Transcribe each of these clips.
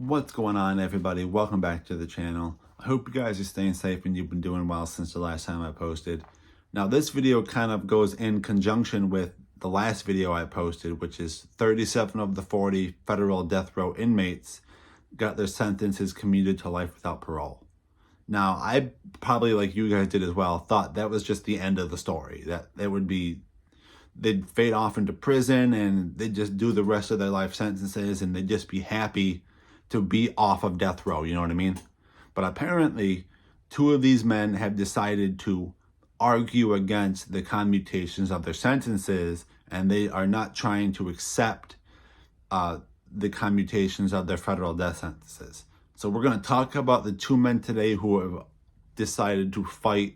What's going on, everybody? Welcome back to the channel. I hope you guys are staying safe and you've been doing well since the last time I posted. Now, this video kind of goes in conjunction with the last video I posted, which is 37 of the 40 federal death row inmates got their sentences commuted to life without parole. Now, I probably, like you guys did as well, thought that was just the end of the story, that they'd fade off into prison and they'd just do the rest of their life sentences and they'd just be happy to be off of death row, you know what I mean? But apparently, two of these men have decided to argue against the commutations of their sentences, and they are not trying to accept the commutations of their federal death sentences. So we're going to talk about the two men today who have decided to fight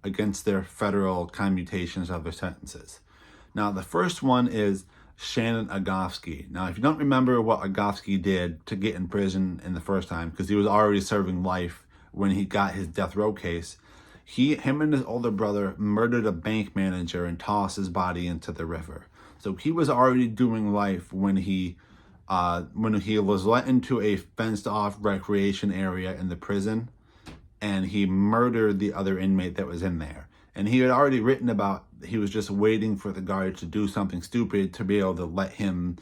against their federal commutations of their sentences. Now, the first one is Shannon Agofsky. Now, if you don't remember what Agofsky did to get in prison in the first time, because he was already serving life when he got his death row case, him and his older brother murdered a bank manager and tossed his body into the river. So he was already doing life when he was let into a fenced-off recreation area in the prison, and he murdered the other inmate that was in there. And he had already written about he was just waiting for the guard to do something stupid to be able to let him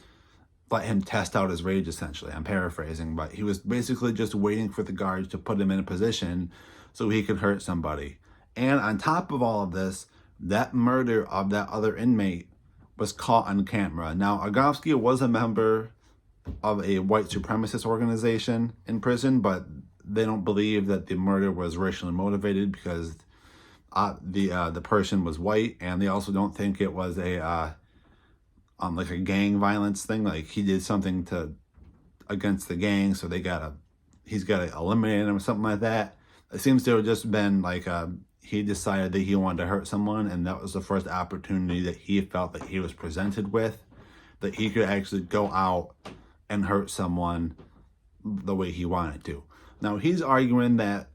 test out his rage, essentially. I'm paraphrasing, but he was basically just waiting for the guards to put him in a position so he could hurt somebody. And on top of all of this, that murder of that other inmate was caught on camera. Now, Agofsky was a member of a white supremacist organization in prison, but they don't believe that the murder was racially motivated because the person was white, and they also don't think it was like a gang violence thing, like he did something against the gang, so he's got to eliminate him or something like that. It seems to have just been like he decided that he wanted to hurt someone, and that was the first opportunity that he felt that he was presented with, that he could actually go out and hurt someone the way he wanted to. Now, he's arguing that,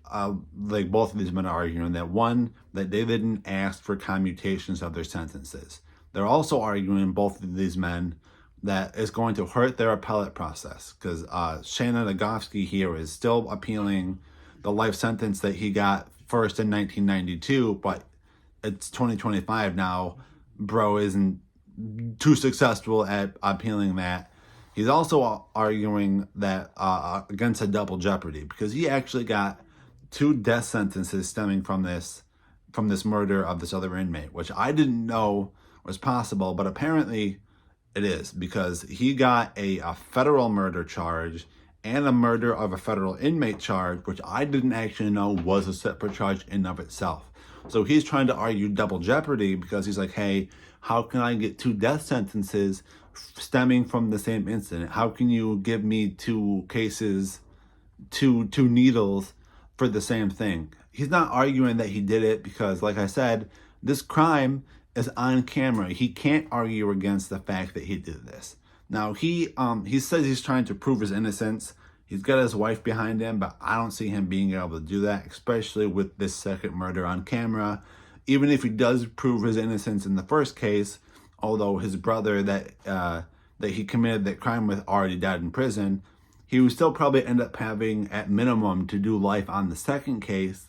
like both of these men are arguing, that one, that they didn't ask for commutations of their sentences. They're also arguing, both of these men, that it's going to hurt their appellate process, because Shannon Agofsky here is still appealing the life sentence that he got first in 1992, but it's 2025 now. Bro isn't too successful at appealing that. He's also arguing that against a double jeopardy, because he actually got 2 death sentences stemming from this murder of this other inmate, which I didn't know was possible, but apparently it is, because he got a federal murder charge and a murder of a federal inmate charge, which I didn't actually know was a separate charge in and of itself. So he's trying to argue double jeopardy because he's like, hey, how can I get 2 death sentences stemming from the same incident? How can you give me 2 cases, two needles for the same thing? He's not arguing that he did it because, like I said, this crime is on camera. He can't argue against the fact that he did this. Now, he says he's trying to prove his innocence. He's got his wife behind him, but I don't see him being able to do that, especially with this second murder on camera. Even if he does prove his innocence in the first case, although his brother that he committed that crime with already died in prison, he would still probably end up having, at minimum, to do life on the second case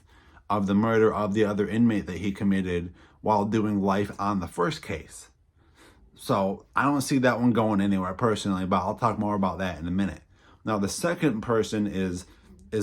of the murder of the other inmate that he committed while doing life on the first case. So I don't see that one going anywhere personally, but I'll talk more about that in a minute. Now, the second person is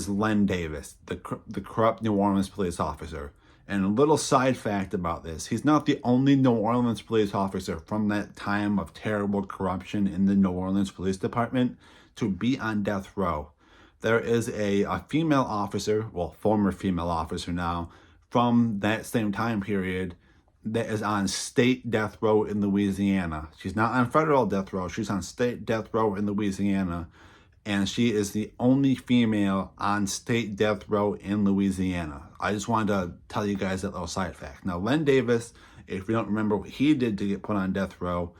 Len Davis, the corrupt New Orleans police officer. And a little side fact about this, he's not the only New Orleans police officer from that time of terrible corruption in the New Orleans Police Department to be on death row. There is a female officer, well, former female officer now, from that same time period that is on state death row in Louisiana. She's not on federal death row, she's on state death row in Louisiana. And she is the only female on state death row in Louisiana. I just wanted to tell you guys that little side fact. Now, Len Davis, if you don't remember what he did to get put on death row,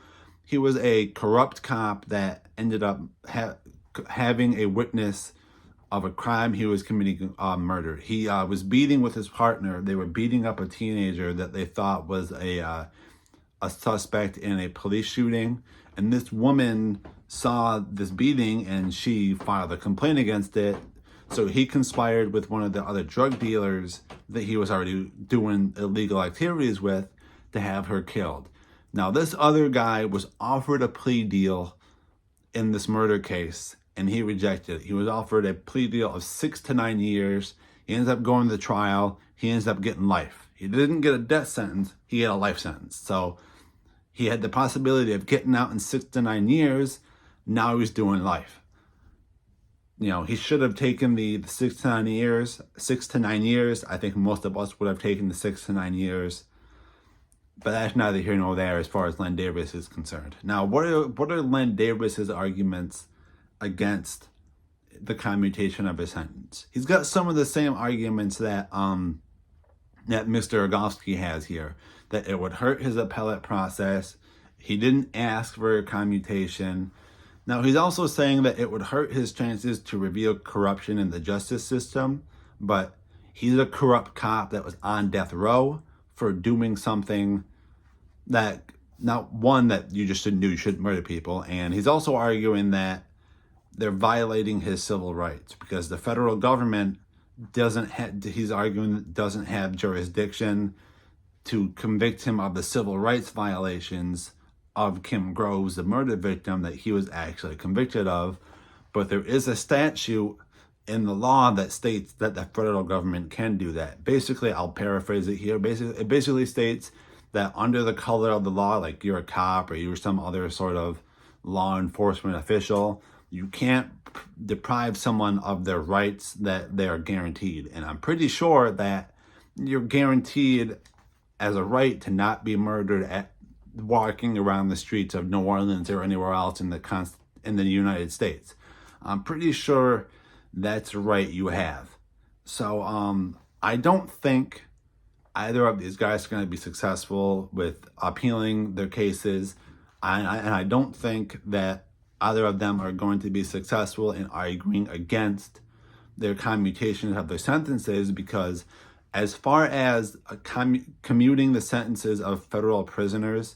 he was a corrupt cop that ended up having a witness of a crime he was committing, murder. He was beating with his partner. They were beating up a teenager that they thought was a suspect in a police shooting. And this woman saw this beating and she filed a complaint against it. So he conspired with one of the other drug dealers that he was already doing illegal activities with to have her killed. Now, this other guy was offered a plea deal in this murder case, and he rejected it. He was offered a plea deal of 6 to 9 years. He ends up going to the trial. He ends up getting life. He didn't get a death sentence. He got a life sentence. So he had the possibility of getting out in 6 to 9 years. Now he's doing life. You know, he should have taken the 6 to 9 years. 6 to 9 years. I think most of us would have taken the 6 to 9 years. But that's neither here nor there as far as Len Davis is concerned. Now, what are Len Davis's arguments against the commutation of his sentence? He's got some of the same arguments that that Mr. Rogowski has here, that it would hurt his appellate process. He didn't ask for a commutation. Now, he's also saying that it would hurt his chances to reveal corruption in the justice system, but he's a corrupt cop that was on death row for doing something that, not one, that you just shouldn't do, you shouldn't murder people. And he's also arguing that they're violating his civil rights because the federal government doesn't have jurisdiction to convict him of the civil rights violations of Kim Groves, the murder victim that he was actually convicted of. But there is a statute in the law that states that the federal government can do that. Basically, I'll paraphrase it here. It basically states that under the color of the law, like you're a cop or you're some other sort of law enforcement official, you can't deprive someone of their rights that they are guaranteed. And I'm pretty sure that you're guaranteed as a right to not be murdered at walking around the streets of New Orleans or anywhere else in the United States. I'm pretty sure that's a right you have. So I don't think either of these guys are going to be successful with appealing their cases. And I don't think that either of them are going to be successful in arguing against their commutation of their sentences, because as far as commuting the sentences of federal prisoners,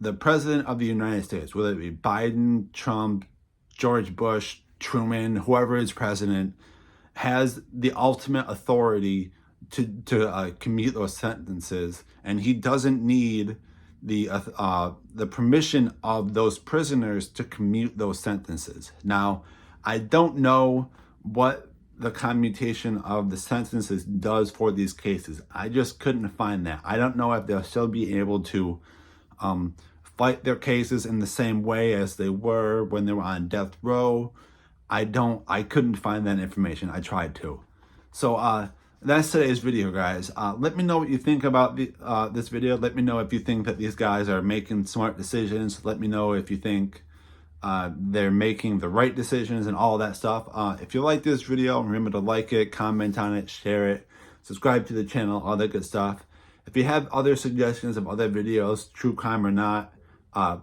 the president of the United States, whether it be Biden, Trump, George Bush, Truman, whoever is president, has the ultimate authority to commute those sentences, and he doesn't need the permission of those prisoners to commute those sentences. Now, I don't know what the commutation of the sentences does for these cases. I just couldn't find that. I don't know if they'll still be able to fight their cases in the same way as they were when they were on death row. I couldn't find that information. I tried to. So that's today's video, guys. Let me know what you think about this video. Let me know if you think that these guys are making smart decisions. Let me know if you think they're making the right decisions and all that stuff. If you like this video, remember to like it, comment on it, share it, subscribe to the channel, all that good stuff. If you have other suggestions of other videos, true crime or not,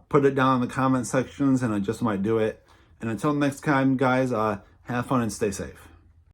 put it down in the comment sections and I just might do it. And until next time, guys, have fun and stay safe.